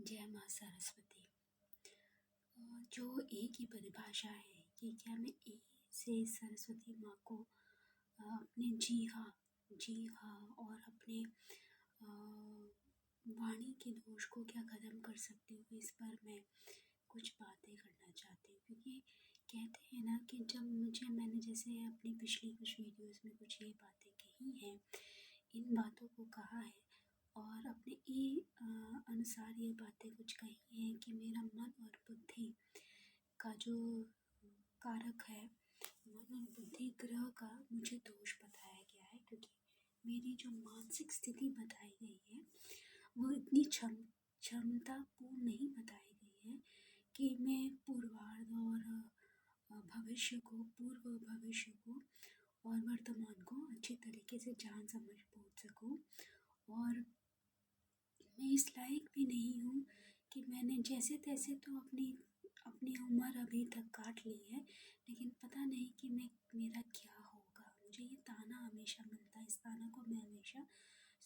जय माँ सरस्वती। जो ए की परिभाषा है कि क्या मैं ए से सरस्वती माँ को अपने जी हाँ और अपने वाणी के दोष को क्या ख़त्म कर सकती हूँ, इस पर मैं कुछ बातें करना चाहती हूँ। क्योंकि कहते हैं ना कि जब मैंने जैसे अपनी पिछली कुछ वीडियोस में कुछ ये बातें कही हैं, इन बातों को कहा है और अपने अनुसार ये बातें कुछ कही हैं कि मेरा मन और बुद्धि का जो कारक है, मन और बुद्धि ग्रह का मुझे दोष बताया गया है। क्योंकि मेरी जो मानसिक स्थिति बताई गई है वो इतनी क्षमतापूर्ण नहीं बताई गई है कि मैं पूर्वार्ध और पूर्व भविष्य को और वर्तमान को अच्छी तरीके से जान समझ बूझ सकूं। और मैं इस लायक भी नहीं हूँ कि मैंने जैसे तैसे तो अपनी उम्र अभी तक काट ली है, लेकिन पता नहीं कि मेरा क्या होगा। मुझे ये ताना हमेशा मिलता है, इस ताना को मैं हमेशा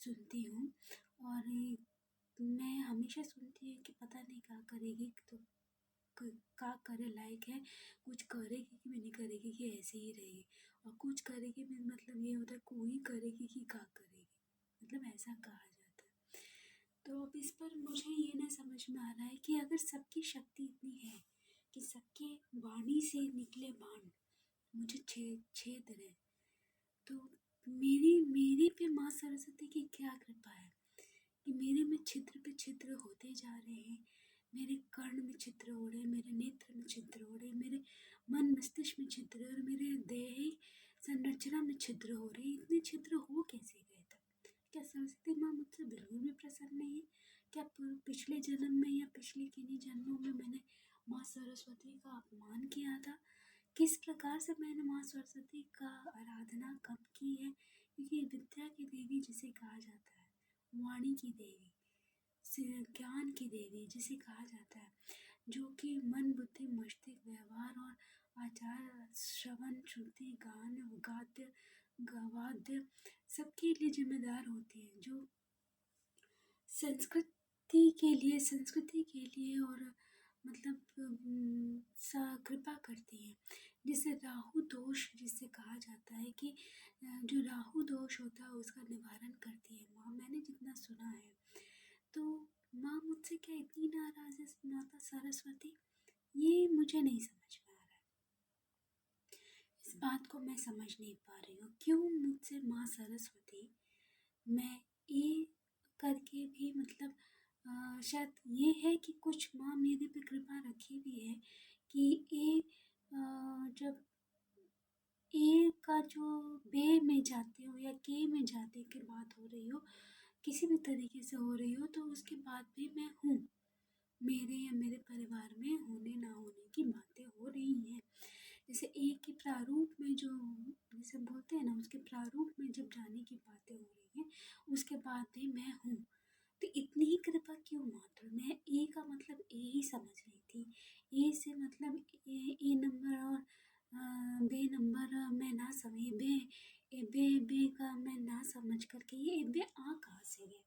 सुनती हूँ और मैं हमेशा सुनती हूँ कि पता नहीं क्या करेगी, तो का करे लायक है, कुछ करेगी कि नहीं करेगी कि ऐसे ही रहेगी, और कुछ करेगी में मतलब ये होता है कोई करेगी कि क्या करेगी, मतलब ऐसा कहा जाता है। तो अब इस पर मुझे ये ना समझ में आ रहा है कि अगर सबकी शक्ति इतनी है कि सबके वाणी से निकले बाण मुझे छेद रहे, तो मेरे पे माँ सरस्वती की क्या कृपा है कि मेरे में छिद्र पे छिद्र होते जा रहे हैं। मेरे कर्ण में छिद्र हो रहे, मेरे नेत्र में छिद्र हो रहे, मेरे मन मस्तिष्क में छिद्र और मेरे देह संरचना में छिद्र हो रहे। इतने छिद्र हो कैसे गए तब? क्या सरस्वती माँ मुझसे बिल्कुल भी प्रसन्न नहीं है? क्या पिछले जन्म में या पिछले किन्हीं जन्मों में मैंने माँ सरस्वती का अपमान किया था? किस प्रकार से मैंने माँ सरस्वती का आराधना कब की है? क्योंकि विद्या की देवी जिसे कहा जाता है, वाणी की देवी, ज्ञान की देवी जिसे कहा जाता है, जो कि मन बुद्धि मस्तिष्क व्यवहार और आचार श्रवण श्रुति गान गाद्य गवाद्य सबके लिए जिम्मेदार होती है, जो संस्कृति के लिए और मतलब कृपा करती है। जिसे राहु दोष जिसे कहा जाता है कि जो राहु दोष होता है उसका निवारण करती है माँ, मैंने जितना सुना है। तो माँ मुझसे क्या इतनी नाराज है माता सरस्वती? ये मुझे नहीं समझ में आ रहा है। इस बात को मैं समझ नहीं पा रही हूँ, क्यों मुझसे माँ सरस्वती, मैं ये करके भी मतलब शायद ये है कि कुछ माँ मेरे पे कृपा रखी भी है कि जब ए का जो बे में जाते हो या के में जाते की बात हो रही हो, किसी भी तरीके से हो रही हो, तो उसके बाद भी मैं हूँ। मेरे या मेरे परिवार में होने ना होने की बातें हो रही हैं। जैसे एक के प्रारूप में जो जैसे बोलते हैं ना, उसके प्रारूप में जब जाने की बातें हो रही हैं, उसके बाद भी मैं हूँ। तो इतनी ही कृपा क्यों मात्र? मैं ए का मतलब ए ही समझ रही थी। ए से मतलब ए नंबर और बे नंबर मैं ना समझ बे का मैं ना समझ करके ये बे आ कहाँ से गए?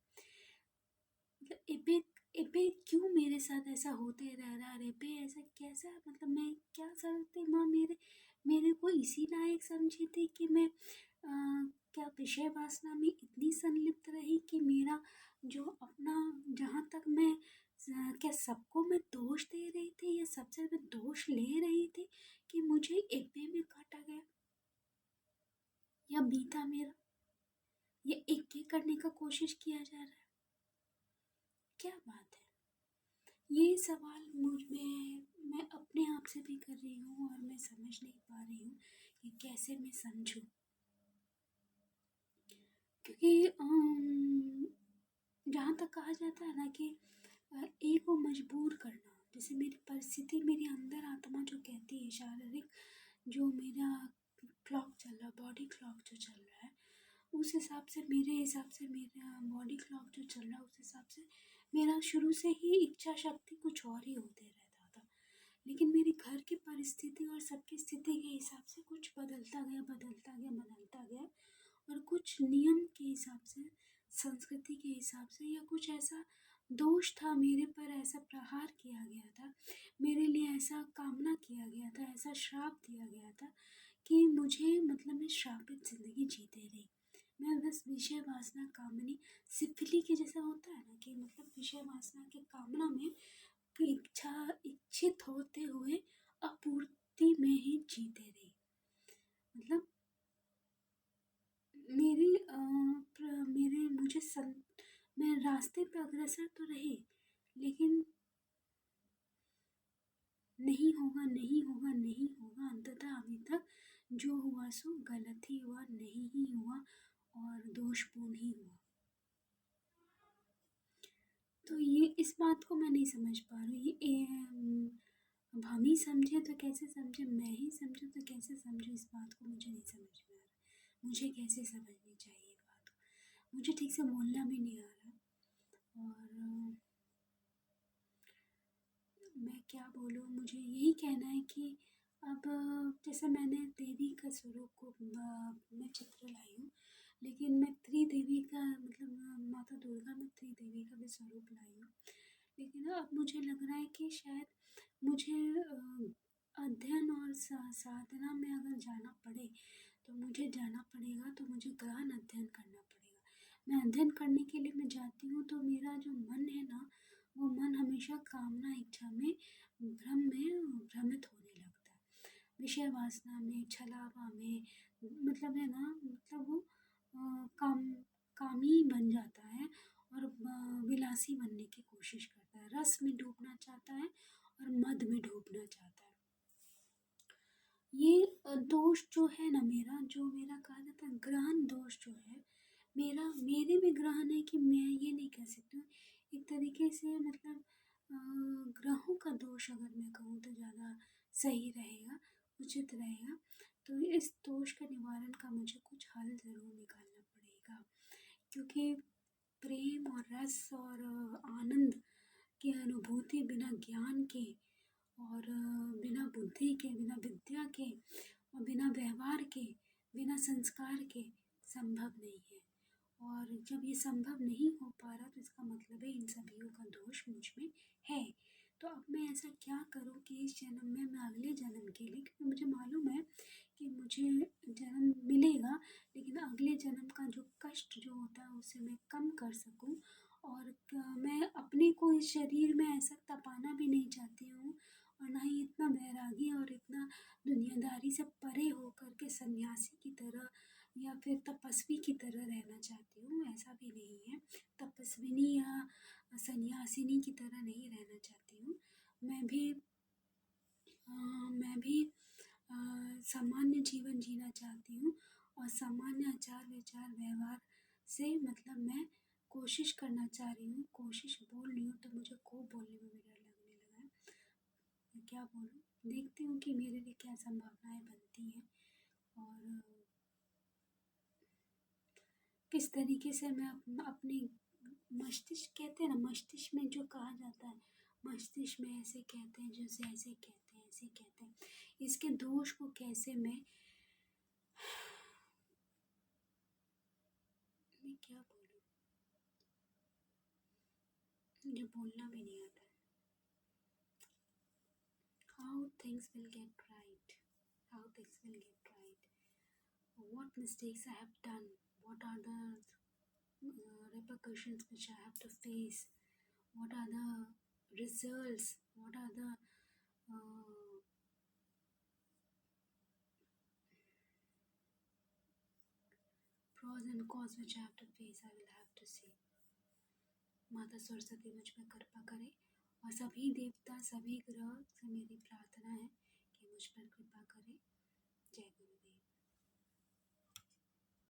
मतलब एबे क्यों मेरे साथ ऐसा होते रह रहा है? एबे ऐसा कैसा, मतलब मैं क्या सरस्वती माँ मेरे को इसी लायक समझी थी कि मैं क्या विषय वासना में इतनी संलिप्त रही कि मेरा जो अपना, जहाँ तक मैं क्या सबको मैं दोष दे रही थी या सबसे मैं दोष ले रही थी कि मुझे एबे में काटा गया या बीता मेरा या एक करने का कोशिश किया जा रहा है? क्या बात है? ये सवाल मुझ में मैं अपने आप से भी कर रही हूँ और मैं समझ नहीं पा रही हूँ कि कैसे मैं समझूं। क्योंकि जहाँ तक कहा जाता है ना कि एक को मजबूर करना, जैसे मेरी परिस्थिति, मेरी अंदर आत्मा जो कहती है, शारीरिक जो मेरा क्लॉक चल रहा, बॉडी क्लॉक जो चल रहा है, उस हिसाब से मेरा बॉडी क्लॉक जो चल रहा है उस हिसाब से मेरा शुरू से ही इच्छा शक्ति कुछ और ही होते रहता था। लेकिन मेरे घर की परिस्थिति और सबकी स्थिति के हिसाब से कुछ बदलता गया और कुछ नियम के हिसाब से, संस्कृति के हिसाब से, या कुछ ऐसा दोष था, मेरे पर ऐसा प्रहार किया गया था, मेरे लिए ऐसा कामना किया गया था, ऐसा श्राप दिया गया था कि मुझे मतलब मैं श्रापित ज़िंदगी जीते रही। मैं बस विषय वासना कामनी सिफिली के जैसा होता है ना कि मतलब विषय वासना की कामना में इच्छित होते हुए अपूर्ति में ही जीते रही। मतलब मेरी मेरे मुझे मैं रास्ते पे अग्रसर तो रही, लेकिन नहीं होगा, नहीं होगा, नहीं होगा, अंततः अभी तक जो हुआ सो गलत ही हुआ, नहीं ही हुआ और दोषपूर्ण ही हुआ। तो ये इस बात को मैं नहीं समझ पा रही। अब हम ही समझे तो कैसे समझे, मैं ही समझूँ तो कैसे समझूँ, इस बात को मुझे नहीं समझ में आ रहा। मुझे कैसे समझनी चाहिए बात को, मुझे ठीक से बोलना भी नहीं आ रहा। और मैं क्या बोलूँ, मुझे यही कहना है कि अब जैसे मैंने देवी का स्वरूप को मैं चित्र लाई हूँ, लेकिन मैं त्रिदेवी का मतलब माता दुर्गा में त्रिदेवी का भी स्वरूप लाई हूँ। लेकिन अब मुझे लग रहा है कि शायद मुझे अध्ययन और साधना में अगर जाना पड़े तो मुझे जाना पड़ेगा, तो मुझे गहन अध्ययन करना पड़ेगा। मैं अध्ययन करने के लिए मैं जाती हूँ तो मेरा जो मन है ना, वो मन हमेशा कामना इच्छा में भ्रम में भ्रमित होने लगता है, विषय वासना में, छलावा में, मतलब है ना, मतलब वो कामी बन जाता है और विलासी बनने की कोशिश करता है, रस में डूबना चाहता है और मद में डूबना चाहता है। ये दोष जो है ना, मेरा जो मेरा कहा जाता है ग्रहण दोष जो है, मेरे में ग्रहण है कि मैं ये नहीं कह सकती हूँ, एक तरीके से मतलब ग्रहों का दोष अगर मैं कहूँ तो ज़्यादा सही रहेगा, उचित रहेगा। तो इस दोष का निवारण का मुझे कुछ हल ज़रूर निकालना पड़ेगा, क्योंकि प्रेम और रस और आनंद की अनुभूति बिना ज्ञान के और बिना बुद्धि के, बिना विद्या के और बिना व्यवहार के, बिना संस्कार के संभव नहीं है। और जब ये संभव नहीं हो पा रहा तो इसका मतलब है इन सभियों का दोष मुझ में है। तो अब मैं ऐसा क्या करूँ कि इस जन्म में मैं अगले जन्म के लिए, क्योंकि मुझे मालूम है कि मुझे जन्म मिलेगा, लेकिन अगले जन्म का जो कष्ट जो होता है उसे मैं कम कर सकूँ। और मैं अपने को इस शरीर में ऐसा तपाना भी नहीं चाहती हूँ, और ना ही इतना बैरागी और इतना दुनियादारी से परे होकर के सन्यासी की तरह या फिर तपस्वी की तरह रहना चाहती हूँ, ऐसा भी नहीं है। तपस्विनी या सन्यासिनी की तरह नहीं रहना चाहती हूँ। मैं भी सामान्य जीवन जीना चाहती हूँ और सामान्य आचार विचार व्यवहार से मतलब मैं कोशिश करना चाह रही हूँ। कोशिश बोल रही हूँ तो मुझे को बोलने में मेरा लगने लगा है, मैं क्या बोलूँ, देखती हूँ कि मेरे लिए क्या संभावनाएं बनती हैं और किस तरीके से मैं अपने मस्तिष्क, कहते हैं ना मस्तिष्क में जो कहा जाता है, मस्तिष्क में ऐसे कहते हैं, जैसे ऐसे कहते हैं, ऐसे कहते हैं, इसके दोष को कैसे मैं क्या बोलूँ, मुझे बोलना भी नहीं आता है। How things will get right, how things will get right, what mistakes I have done, what are the repercussions which I have to face, what are the results, what are the uh, pros and cons which I have to face, I will have to see. माता सरस्वती मुझ पर कृपा करे और सभी देवता सभी ग्रह से मेरी प्रार्थना है कि मुझ पर कृपा करे। जय गुरुदेव।